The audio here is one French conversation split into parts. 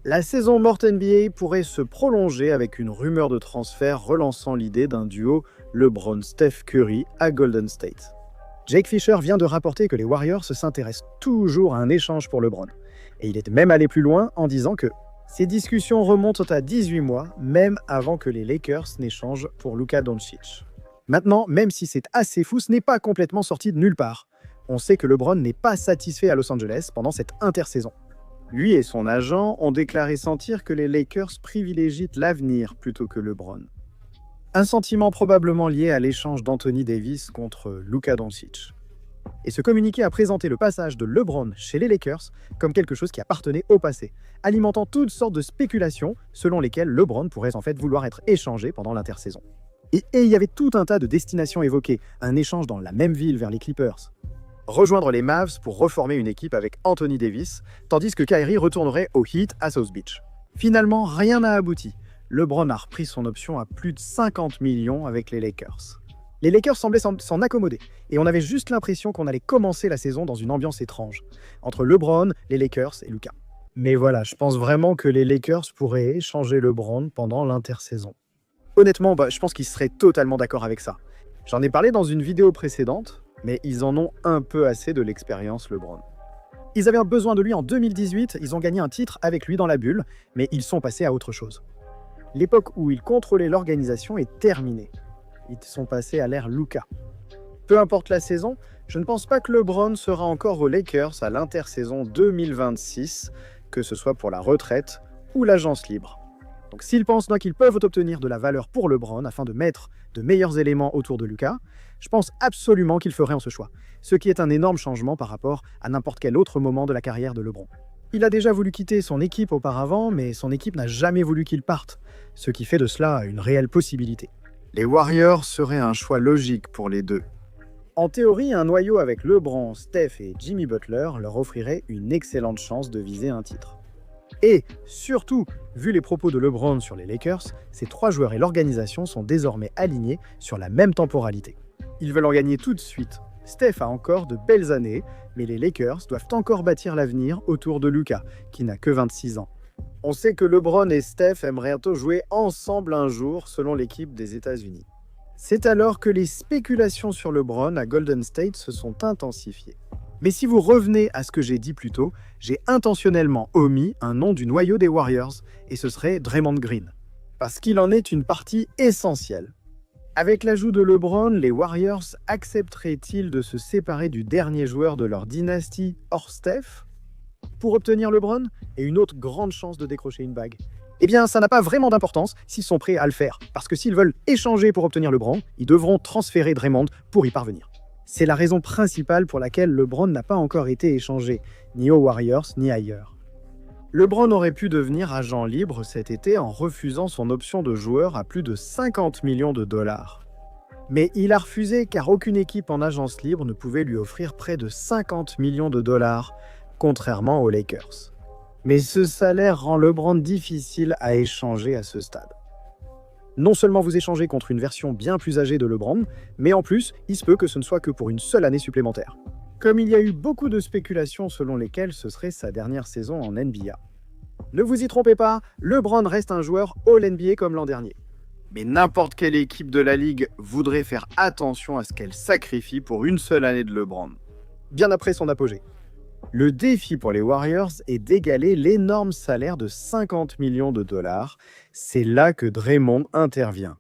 La saison morte NBA pourrait se prolonger avec une rumeur de transfert relançant l'idée d'un duo LeBron-Steph Curry à Golden State. Jake Fisher vient de rapporter que les Warriors s'intéressent toujours à un échange pour LeBron. Et il est même allé plus loin en disant que ces discussions remontent à 18 mois, même avant que les Lakers n'échangent pour Luka Doncic. Maintenant, même si c'est assez fou, ce n'est pas complètement sorti de nulle part. On sait que LeBron n'est pas satisfait à Los Angeles pendant cette intersaison. Lui et son agent ont déclaré sentir que les Lakers privilégient l'avenir plutôt que LeBron. Un sentiment probablement lié à l'échange d'Anthony Davis contre Luka Doncic. Et ce communiqué a présenté le passage de LeBron chez les Lakers comme quelque chose qui appartenait au passé, alimentant toutes sortes de spéculations selon lesquelles LeBron pourrait en fait vouloir être échangé pendant l'intersaison. Et il y avait tout un tas de destinations évoquées, un échange dans la même ville vers les Clippers, rejoindre les Mavs pour reformer une équipe avec Anthony Davis, tandis que Kyrie retournerait au Heat à South Beach. Finalement, rien n'a abouti. LeBron a repris son option à plus de 50 millions avec les Lakers. Les Lakers semblaient s'en accommoder, et on avait juste l'impression qu'on allait commencer la saison dans une ambiance étrange, entre LeBron, les Lakers et Luka. Mais voilà, je pense vraiment que les Lakers pourraient échanger LeBron pendant l'intersaison. Honnêtement, je pense qu'ils seraient totalement d'accord avec ça. J'en ai parlé dans une vidéo précédente, mais ils en ont un peu assez de l'expérience LeBron. Ils avaient besoin de lui en 2018, ils ont gagné un titre avec lui dans la bulle, mais ils sont passés à autre chose. L'époque où ils contrôlaient l'organisation est terminée. Ils sont passés à l'ère Luka. Peu importe la saison, je ne pense pas que LeBron sera encore aux Lakers à l'intersaison 2026, que ce soit pour la retraite ou l'agence libre. Donc s'ils pensent qu'ils peuvent obtenir de la valeur pour LeBron afin de mettre de meilleurs éléments autour de Luka, je pense absolument qu'ils feraient ce choix, ce qui est un énorme changement par rapport à n'importe quel autre moment de la carrière de LeBron. Il a déjà voulu quitter son équipe auparavant, mais son équipe n'a jamais voulu qu'il parte, ce qui fait de cela une réelle possibilité. Les Warriors seraient un choix logique pour les deux. En théorie, un noyau avec LeBron, Steph et Jimmy Butler leur offrirait une excellente chance de viser un titre. Et surtout, vu les propos de LeBron sur les Lakers, ces trois joueurs et l'organisation sont désormais alignés sur la même temporalité. Ils veulent en gagner tout de suite. Steph a encore de belles années, mais les Lakers doivent encore bâtir l'avenir autour de Luka, qui n'a que 26 ans. On sait que LeBron et Steph aimeraient jouer ensemble un jour, selon l'équipe des États-Unis. C'est alors que les spéculations sur LeBron à Golden State se sont intensifiées. Mais si vous revenez à ce que j'ai dit plus tôt, j'ai intentionnellement omis un nom du noyau des Warriors, et ce serait Draymond Green. Parce qu'il en est une partie essentielle. Avec l'ajout de LeBron, les Warriors accepteraient-ils de se séparer du dernier joueur de leur dynastie hors Steph pour obtenir LeBron et une autre grande chance de décrocher une bague? Eh bien, ça n'a pas vraiment d'importance s'ils sont prêts à le faire, parce que s'ils veulent échanger pour obtenir LeBron, ils devront transférer Draymond pour y parvenir. C'est la raison principale pour laquelle LeBron n'a pas encore été échangé, ni aux Warriors ni ailleurs. LeBron aurait pu devenir agent libre cet été en refusant son option de joueur à plus de 50 millions de dollars. Mais il a refusé car aucune équipe en agence libre ne pouvait lui offrir près de 50 millions de dollars, contrairement aux Lakers. Mais ce salaire rend LeBron difficile à échanger à ce stade. Non seulement vous échangez contre une version bien plus âgée de LeBron, mais en plus, il se peut que ce ne soit que pour une seule année supplémentaire. Comme il y a eu beaucoup de spéculations selon lesquelles ce serait sa dernière saison en NBA. Ne vous y trompez pas, LeBron reste un joueur All-NBA comme l'an dernier. Mais n'importe quelle équipe de la Ligue voudrait faire attention à ce qu'elle sacrifie pour une seule année de LeBron, bien après son apogée. Le défi pour les Warriors est d'égaler l'énorme salaire de 50 millions de dollars. C'est là que Draymond intervient.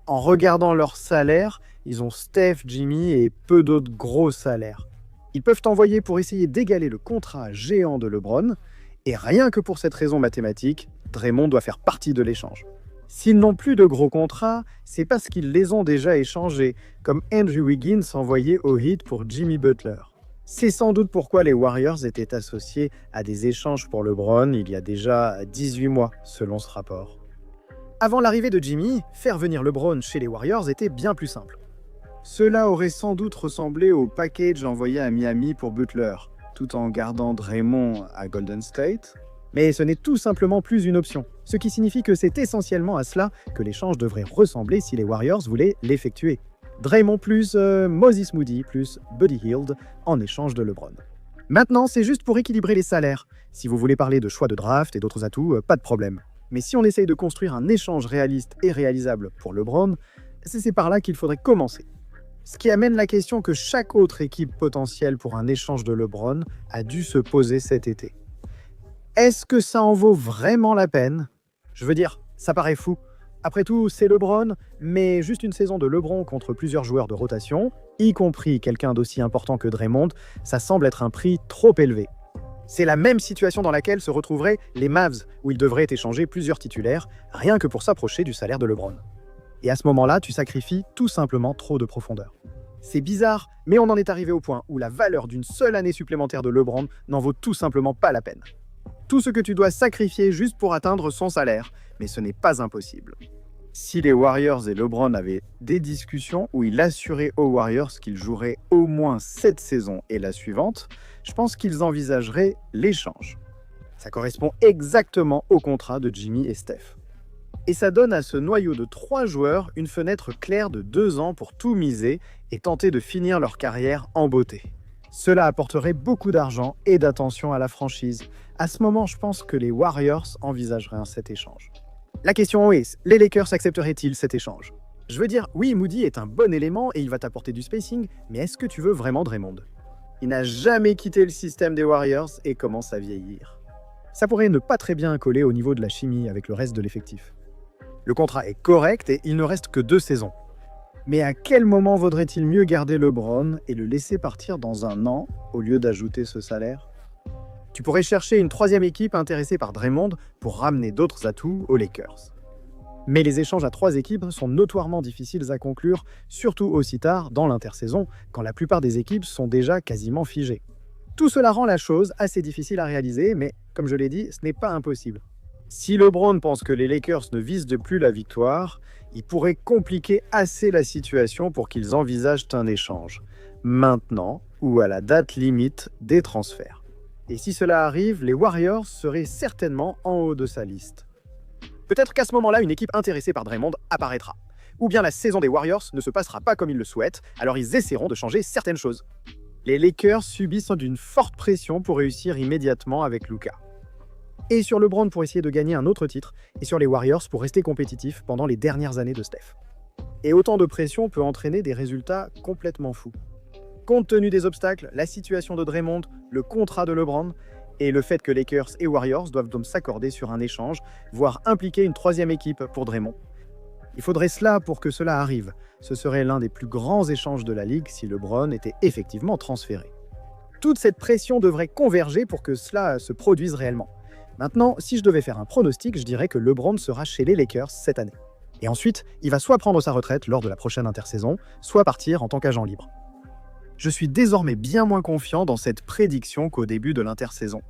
En regardant leur salaire, ils ont Steph, Jimmy et peu d'autres gros salaires. Ils peuvent envoyer pour essayer d'égaler le contrat géant de LeBron, et rien que pour cette raison mathématique, Draymond doit faire partie de l'échange. S'ils n'ont plus de gros contrats, c'est parce qu'ils les ont déjà échangés, comme Andrew Wiggins envoyé au Heat pour Jimmy Butler. C'est sans doute pourquoi les Warriors étaient associés à des échanges pour LeBron il y a déjà 18 mois, selon ce rapport. Avant l'arrivée de Jimmy, faire venir LeBron chez les Warriors était bien plus simple. Cela aurait sans doute ressemblé au package envoyé à Miami pour Butler, tout en gardant Draymond à Golden State. Mais ce n'est tout simplement plus une option, ce qui signifie que c'est essentiellement à cela que l'échange devrait ressembler si les Warriors voulaient l'effectuer. Draymond plus Moses Moody plus Buddy Hield en échange de LeBron. Maintenant, c'est juste pour équilibrer les salaires. Si vous voulez parler de choix de draft et d'autres atouts, pas de problème. Mais si on essaye de construire un échange réaliste et réalisable pour LeBron, c'est par là qu'il faudrait commencer. Ce qui amène la question que chaque autre équipe potentielle pour un échange de LeBron a dû se poser cet été. Est-ce que ça en vaut vraiment la peine? Je veux dire, ça paraît fou. Après tout, c'est LeBron, mais juste une saison de LeBron contre plusieurs joueurs de rotation, y compris quelqu'un d'aussi important que Draymond, ça semble être un prix trop élevé. C'est la même situation dans laquelle se retrouveraient les Mavs, où ils devraient échanger plusieurs titulaires, rien que pour s'approcher du salaire de LeBron. Et à ce moment-là, tu sacrifies tout simplement trop de profondeur. C'est bizarre, mais on en est arrivé au point où la valeur d'une seule année supplémentaire de LeBron n'en vaut tout simplement pas la peine. Tout ce que tu dois sacrifier juste pour atteindre son salaire, mais ce n'est pas impossible. Si les Warriors et LeBron avaient des discussions où il assurait aux Warriors qu'ils joueraient au moins cette saison et la suivante, je pense qu'ils envisageraient l'échange. Ça correspond exactement au contrat de Jimmy et Steph. Et ça donne à ce noyau de 3 joueurs une fenêtre claire de 2 ans pour tout miser et tenter de finir leur carrière en beauté. Cela apporterait beaucoup d'argent et d'attention à la franchise. À ce moment, je pense que les Warriors envisageraient cet échange. La question est, les Lakers accepteraient-ils cet échange? Je veux dire, oui, Moody est un bon élément et il va t'apporter du spacing, mais est-ce que tu veux vraiment Draymond? Il n'a jamais quitté le système des Warriors et commence à vieillir. Ça pourrait ne pas très bien coller au niveau de la chimie avec le reste de l'effectif. Le contrat est correct et il ne reste que 2 saisons. Mais à quel moment vaudrait-il mieux garder LeBron et le laisser partir dans un an au lieu d'ajouter ce salaire? Tu pourrais chercher une 3e équipe intéressée par Draymond pour ramener d'autres atouts aux Lakers. Mais les échanges à 3 équipes sont notoirement difficiles à conclure, surtout aussi tard dans l'intersaison, quand la plupart des équipes sont déjà quasiment figées. Tout cela rend la chose assez difficile à réaliser, mais comme je l'ai dit, ce n'est pas impossible. Si LeBron pense que les Lakers ne visent de plus la victoire, il pourrait compliquer assez la situation pour qu'ils envisagent un échange, maintenant ou à la date limite des transferts. Et si cela arrive, les Warriors seraient certainement en haut de sa liste. Peut-être qu'à ce moment-là, une équipe intéressée par Draymond apparaîtra. Ou bien la saison des Warriors ne se passera pas comme ils le souhaitent, alors ils essaieront de changer certaines choses. Les Lakers subissent une forte pression pour réussir immédiatement avec Luka. Et sur LeBron pour essayer de gagner un autre titre, et sur les Warriors pour rester compétitifs pendant les dernières années de Steph. Et autant de pression peut entraîner des résultats complètement fous. Compte tenu des obstacles, la situation de Draymond, le contrat de LeBron, et le fait que Lakers et Warriors doivent donc s'accorder sur un échange, voire impliquer une 3e équipe pour Draymond. Il faudrait cela pour que cela arrive. Ce serait l'un des plus grands échanges de la Ligue si LeBron était effectivement transféré. Toute cette pression devrait converger pour que cela se produise réellement. Maintenant, si je devais faire un pronostic, je dirais que LeBron sera chez les Lakers cette année. Et ensuite, il va soit prendre sa retraite lors de la prochaine intersaison, soit partir en tant qu'agent libre. Je suis désormais bien moins confiant dans cette prédiction qu'au début de l'intersaison.